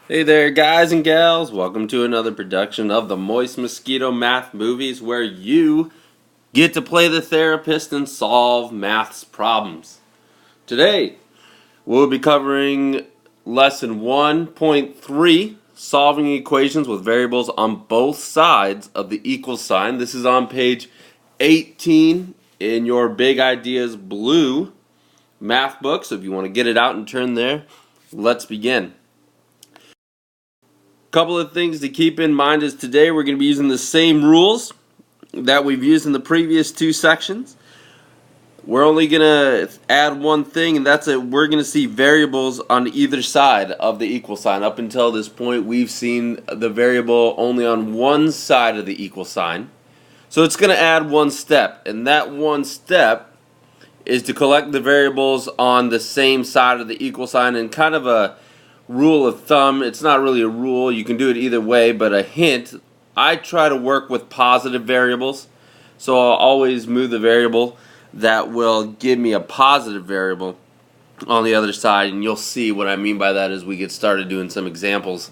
Hey there, guys and gals. Welcome to another production of the Moist Mosquito Math Movies, where you get to play the therapist and solve maths problems. Today, we'll be covering lesson 1.3, solving equations with variables on both sides of the equal sign. This is on page 18 in your Big Ideas Blue math book. So if you want to get it out and turn there, let's begin. Couple of things to keep in mind is today we're going to be using the same rules that we've used in the previous two sections. We're only going to add one thing, and that's that we're going to see variables on either side of the equal sign. Up until this point, we've seen the variable only on one side of the equal sign. So it's going to add one step, and that one step is to collect the variables on the same side of the equal sign. And kind of a rule of thumb, it's not really a rule, you can do it either way, but a hint, I try to work with positive variables, so I'll always move the variable that will give me a positive variable on the other side, and you'll see what I mean by that as we get started doing some examples.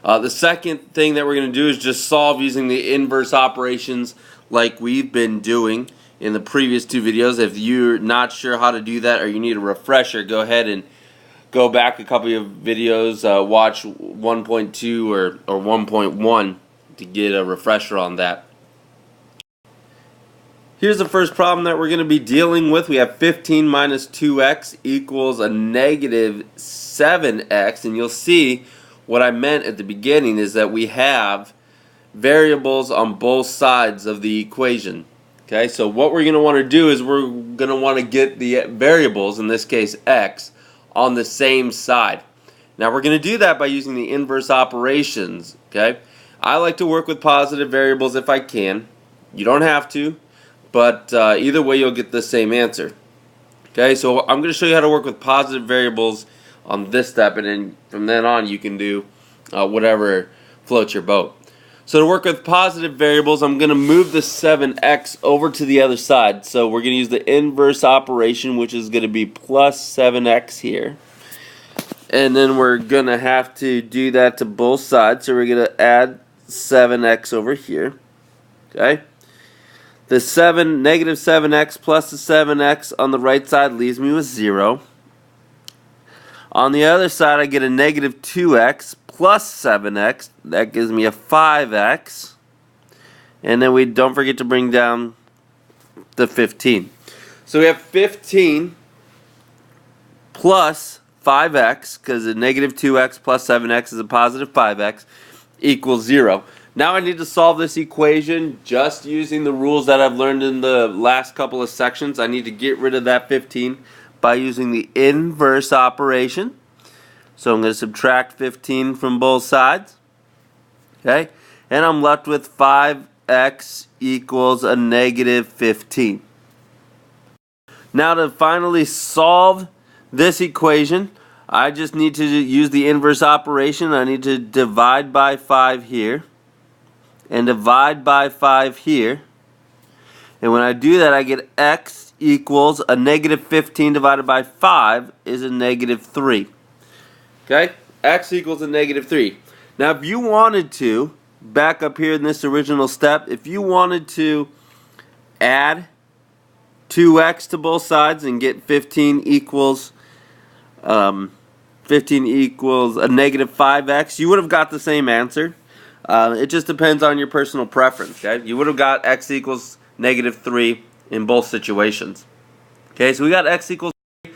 The second thing that we're going to do is just solve using the inverse operations like we've been doing in the previous two videos. If you're not sure how to do that or you need a refresher, go ahead and go back a couple of videos, watch 1.2 or 1.1 to get a refresher on that. Here's the first problem that we're going to be dealing with. We have 15 minus 2x equals a negative 7x, and you'll see what I meant at the beginning is that we have variables on both sides of the equation. Okay, so what we're going to want to do is we're going to want to get the variables, in this case x, on the same side. Now we're going to do that by using the inverse operations. Okay, I like to work with positive variables if I can. You don't have to, but either way you'll get the same answer. Okay, so I'm going to show you how to work with positive variables on this step, and then from then on you can do whatever floats your boat. So to work with positive variables, I'm going to move the 7x over to the other side. So we're going to use the inverse operation, which is going to be plus 7x here. And then we're going to have to do that to both sides. So we're going to add 7x over here. Okay. The negative 7x plus the 7x on the right side leaves me with 0. On the other side, I get a negative 2x plus 7x. That gives me a 5x. And then we don't forget to bring down the 15. So we have 15 plus 5x, because a negative 2x plus 7x is a positive 5x, equals 0. Now I need to solve this equation just using the rules that I've learned in the last couple of sections. I need to get rid of that 15 by using the inverse operation. So I'm going to subtract 15 from both sides. Okay? And I'm left with 5x equals a negative 15. Now to finally solve this equation, I just need to use the inverse operation. I need to divide by 5 here and divide by 5 here. And when I do that, I get x equals a negative 15 divided by 5 is a negative 3. Okay? X equals a negative 3. Now if you wanted to, back up here in this original step, if you wanted to add 2x to both sides and get 15 equals a negative 5x, you would have got the same answer. It just depends on your personal preference. Okay? You would have got x equals negative 3 in both situations. Okay, so we got x equals 3.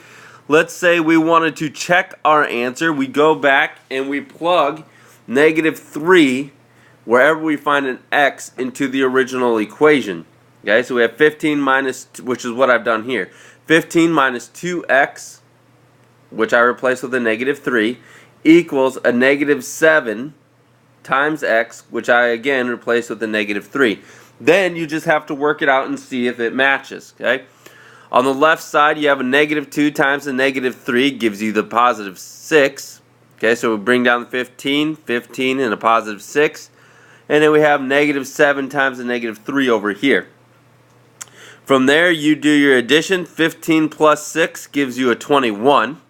Let's say we wanted to check our answer. We go back and we plug negative 3 wherever we find an x into the original equation. Okay, so we have 15 minus, which is what I've done here. 15 minus 2x, which I replace with a negative 3, equals a negative 7 times x, which I again replace with a negative 3. Then you just have to work it out and see if it matches. Okay. On the left side, you have a negative 2 times a negative 3 gives you the positive 6. Okay, so we bring down the 15, 15 and a positive 6. And then we have negative 7 times a negative 3 over here. From there, you do your addition. 15 plus 6 gives you a 21.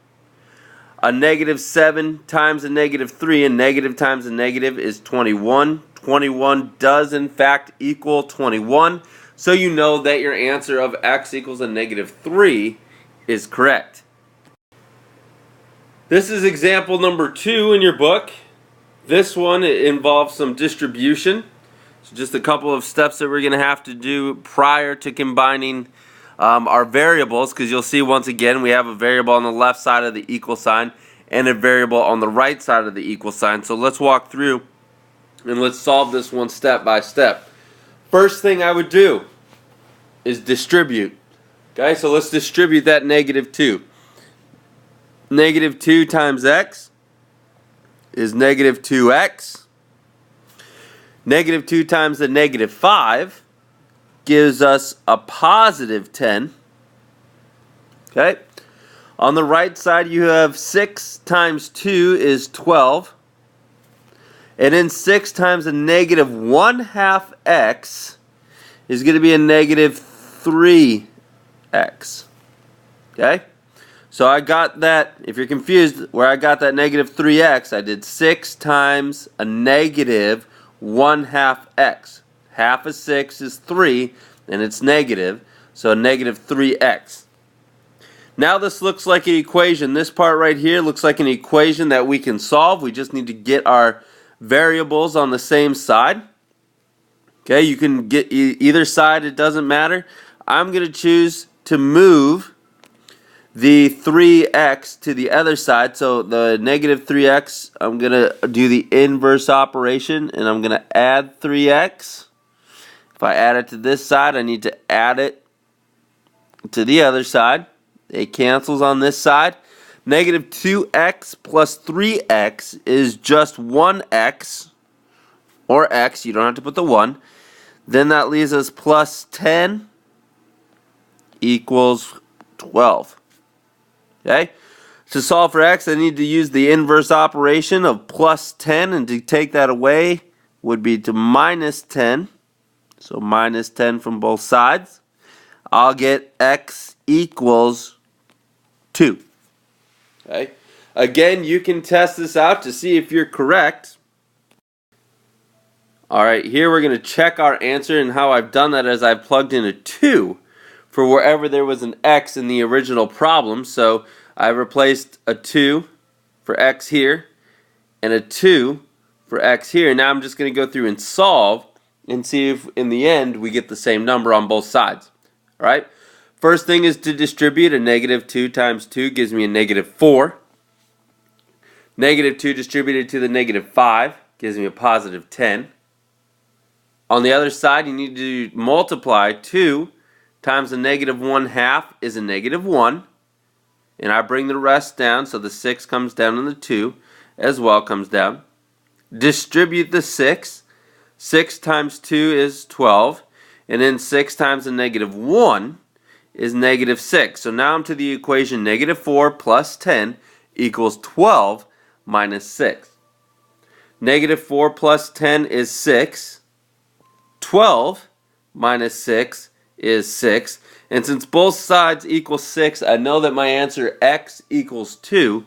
A negative 7 times a negative 3, and negative times a negative is 21. 21 does in fact equal 21. So you know that your answer of x equals a negative 3 is correct. This is example number 2 in your book. This one involves some distribution. So just a couple of steps that we're going to have to do prior to combining our variables, because you'll see once again we have a variable on the left side of the equal sign and a variable on the right side of the equal sign. So let's walk through and let's solve this one step by step. First thing I would do is distribute. Okay, so let's distribute that negative 2. Negative 2 times x is negative 2x. Negative 2 times the negative 5 gives us a positive 10. Okay. On the right side you have 6 times 2 is 12. And then 6 times a negative 1/2 x is going to be a negative 3x. Okay. So I got that, if you're confused where I got that negative 3x, I did 6 times a negative 1/2 x. Half of 6 is 3, and it's negative, so a negative 3x. Now this looks like an equation. This part right here looks like an equation that we can solve. We just need to get our variables on the same side. Okay, you can get either side, it doesn't matter. I'm going to choose to move the 3x to the other side. So the negative 3x, I'm going to do the inverse operation, and I'm going to add 3x. If I add it to this side, I need to add it to the other side. It cancels on this side. Negative 2x plus 3x is just 1x, or x, you don't have to put the 1. Then that leaves us plus 10 equals 12. Okay? To solve for x, I need to use the inverse operation of plus 10, and to take that away would be to minus 10. So minus 10 from both sides. I'll get x equals 2. Okay? Again, you can test this out to see if you're correct. Alright, here we're going to check our answer, and how I've done that is I've plugged in a 2 for wherever there was an x in the original problem. So I replaced a 2 for x here and a 2 for x here. Now I'm just going to go through and solve and see if in the end we get the same number on both sides. Alright, first thing is to distribute. A negative 2 times 2 gives me a negative 4. Negative 2 distributed to the negative 5 gives me a positive 10. On the other side, you need to multiply. 2 times the negative 1/2 is a negative 1. And I bring the rest down, so the 6 comes down and the 2 as well comes down. Distribute the 6. 6 times 2 is 12. And then 6 times the negative 1 is negative 6. So now I'm to the equation negative 4 plus 10 equals 12 minus 6. Negative 4 plus 10 is 6. 12 minus 6 is 6. And since both sides equal 6, I know that my answer x equals 2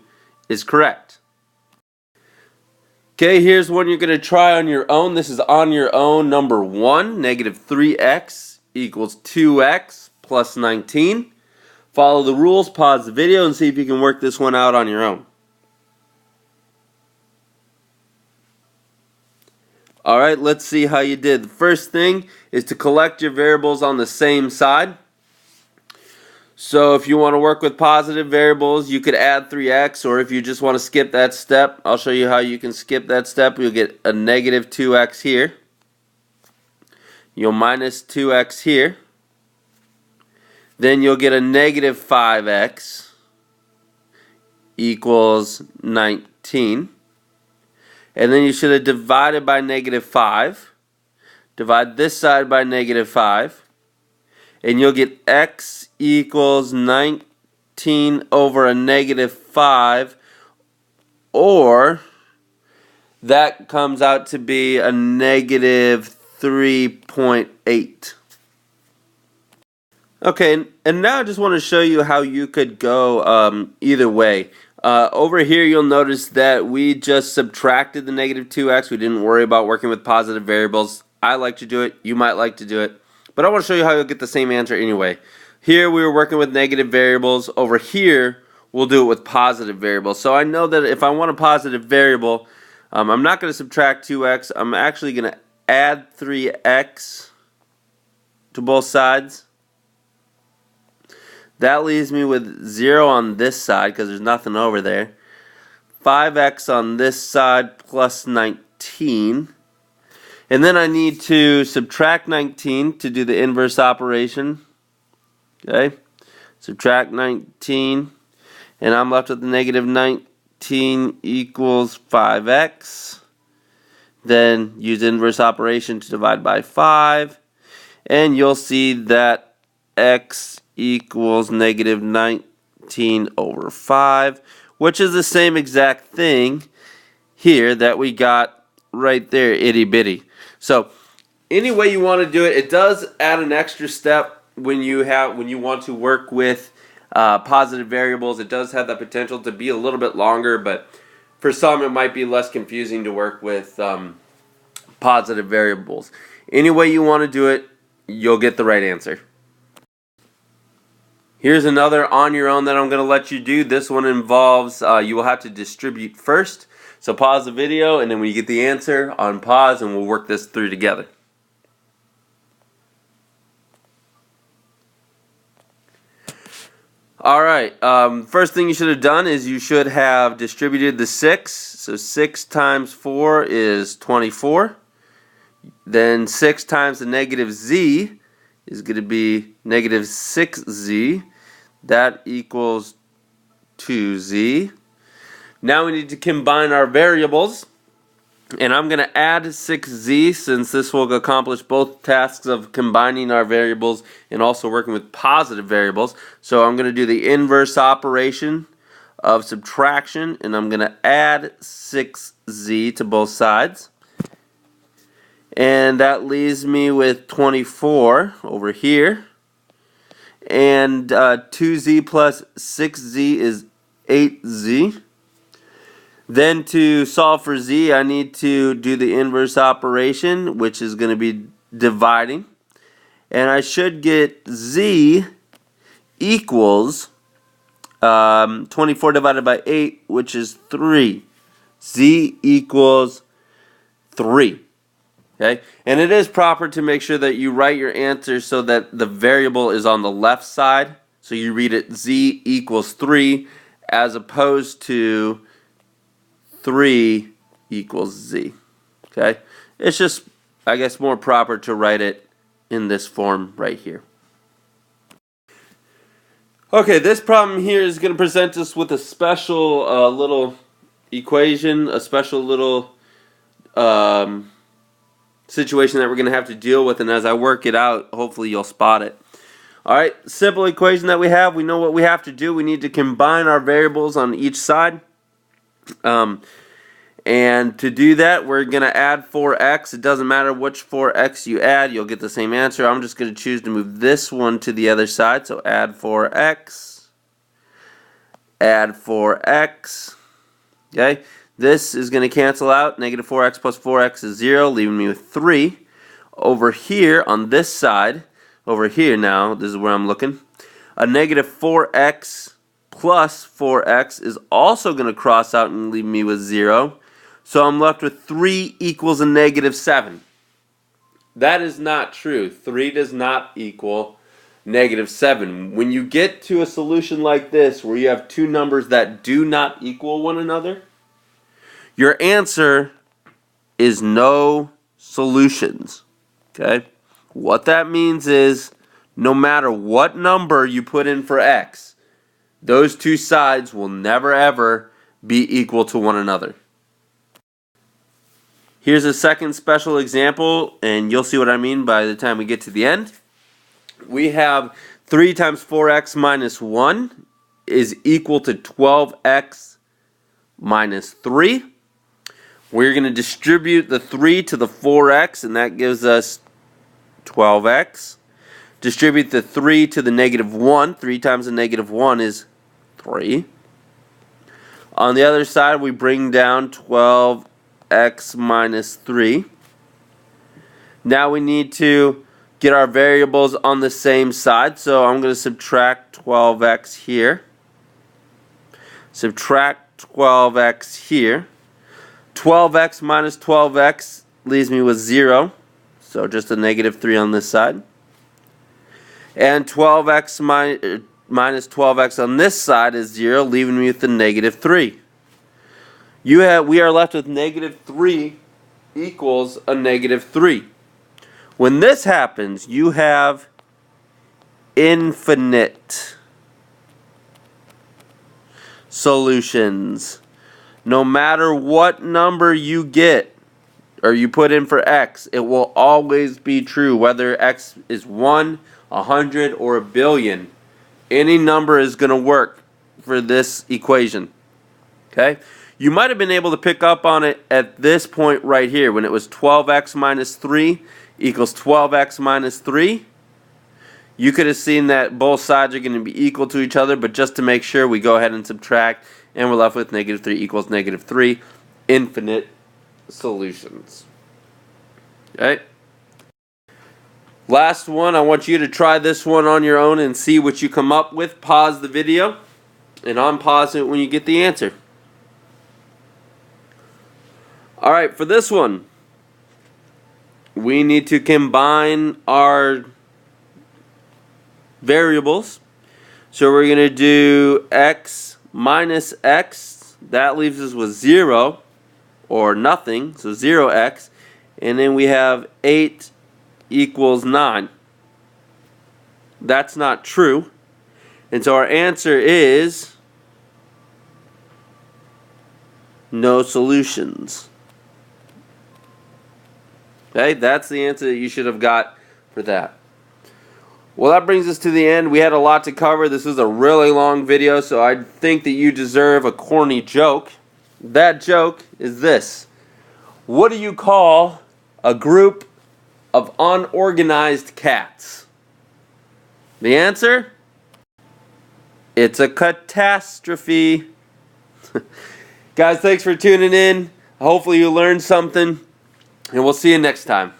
is correct. Okay, here's one you're going to try on your own. This is on your own, number 1. Negative 3x equals 2x plus 19. Follow the rules, pause the video, and see if you can work this one out on your own. Alright, let's see how you did. The first thing is to collect your variables on the same side. So if you want to work with positive variables, you could add 3x, or if you just want to skip that step, I'll show you how you can skip that step. You'll get a negative 2x here. You'll minus 2x here. Then you'll get a negative 5x equals 19. And then you should have divided by negative 5. Divide this side by negative 5. And you'll get x equals 19 over a negative 5. Or that comes out to be a negative 3.8. Okay, and now I just want to show you how you could go either way. Over here, you'll notice that we just subtracted the negative 2x. We didn't worry about working with positive variables. I like to do it. You might like to do it. But I want to show you how you'll get the same answer anyway. Here, we were working with negative variables. Over here, we'll do it with positive variables. So I know that if I want a positive variable, I'm not going to subtract 2x. I'm actually going to add 3x to both sides. That leaves me with 0 on this side because there's nothing over there. 5x on this side plus 19. And then I need to subtract 19 to do the inverse operation. Okay? Subtract 19. And I'm left with the negative 19 equals 5x. Then use inverse operation to divide by 5. And you'll see that x equals negative 19 over 5, which is the same exact thing here that we got right there, itty bitty. So any way you want to do it, it does add an extra step when you want to work with positive variables. It does have the potential to be a little bit longer, but for some it might be less confusing to work with positive variables. Any way you want to do it, you'll get the right answer. Here's another on your own that I'm going to let you do. This one involves you will have to distribute first. So pause the video, and then when you get the answer, unpause, and we'll work this through together. Alright, first thing you should have done is you should have distributed the 6. So 6 times 4 is 24. Then 6 times the negative z is going to be negative 6z. That equals 2z. Now we need to combine our variables. And I'm going to add 6z since this will accomplish both tasks of combining our variables and also working with positive variables. So I'm going to do the inverse operation of subtraction, and I'm going to add 6z to both sides. And that leaves me with 24 over here. And 2z plus 6z is 8z. Then to solve for z, I need to do the inverse operation, which is going to be dividing. And I should get z equals 24 divided by 8, which is 3. Z equals 3. Okay? And it is proper to make sure that you write your answer so that the variable is on the left side. So you read it z equals 3 as opposed to 3 equals z. Okay? It's just, I guess, more proper to write it in this form right here. Okay, this problem here is going to present us with a special little equation, a special little situation that we're going to have to deal with, and as I work it out, hopefully you'll spot it. Alright, simple equation that we have. We know what we have to do. We need to combine our variables on each side. And to do that, we're going to add 4x. It doesn't matter which 4x you add, you'll get the same answer. I'm just going to choose to move this one to the other side. So add 4x. Add 4x. Okay, this is going to cancel out. Negative 4x plus 4x is 0, leaving me with 3. Over here on this side, over here now, this is where I'm looking, a negative 4x plus 4x is also going to cross out and leave me with 0. So I'm left with 3 equals a negative 7. That is not true. 3 does not equal negative 7. When you get to a solution like this, where you have two numbers that do not equal one another, your answer is no solutions. Okay? What that means is, no matter what number you put in for x, those two sides will never ever be equal to one another. Here's a second special example, and you'll see what I mean by the time we get to the end. We have 3 times 4x minus 1 is equal to 12x minus 3. We're going to distribute the 3 to the 4x, and that gives us 12x. Distribute the 3 to the negative 1. 3 times the negative 1 is 3. On the other side, we bring down 12x minus 3. Now we need to get our variables on the same side, so I'm going to subtract 12x here. Subtract 12x here. 12x minus 12x leaves me with 0, so just a negative 3 on this side. And 12x minus 12x on this side is 0, leaving me with the negative 3. We are left with negative 3 equals a negative 3. When this happens, you have infinite solutions. No matter what number you get or you put in for x, it will always be true, whether x is 1, 100, or a billion. Any number is going to work for this equation. Okay? You might have been able to pick up on it at this point right here when it was 12x minus 3 equals 12x minus 3. You could have seen that both sides are going to be equal to each other, but just to make sure, we go ahead and subtract, and we're left with negative 3 equals negative 3. Infinite solutions. Okay? Last one, I want you to try this one on your own and see what you come up with. Pause the video, and unpause it when you get the answer. Alright, for this one, we need to combine our variables. So we're going to do x minus x. That leaves us with 0 or nothing, so 0x. And then we have 8 equals 9. That's not true. And so our answer is no solutions. Okay, that's the answer that you should have got for that. Well, that brings us to the end. We had a lot to cover. This was a really long video, so I think that you deserve a corny joke. That joke is this. What do you call a group of unorganized cats? The answer? It's a catastrophe. Guys, thanks for tuning in. Hopefully you learned something. And we'll see you next time.